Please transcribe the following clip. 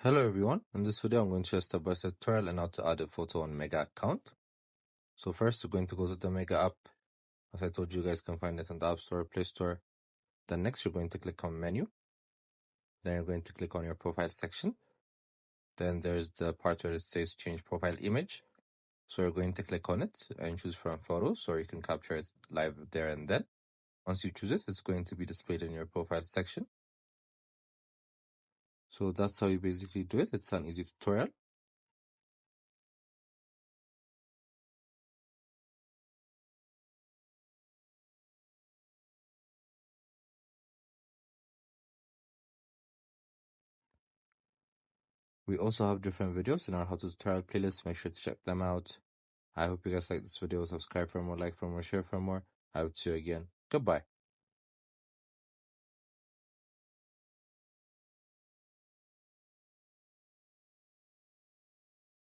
Hello everyone, in this video I'm going to share a step-by-step tutorial on how to add a photo on Mega account. So first we're going to go to the Mega app. As I told you, guys can find it on the App Store, Play Store. Then next you're going to click on Menu. Then you're going to click on your profile section. Then there's the part where it says change profile image. So you're going to click on it and choose from photos, or you can capture it live there and then. Once you choose it, it's going to be displayed in your profile section. So that's how you basically do it. It's an easy tutorial. We also have different videos in our how to tutorial playlist. Make sure to check them out. I hope you guys like this video. Subscribe for more, like for more, share for more. I hope to see you again. Goodbye.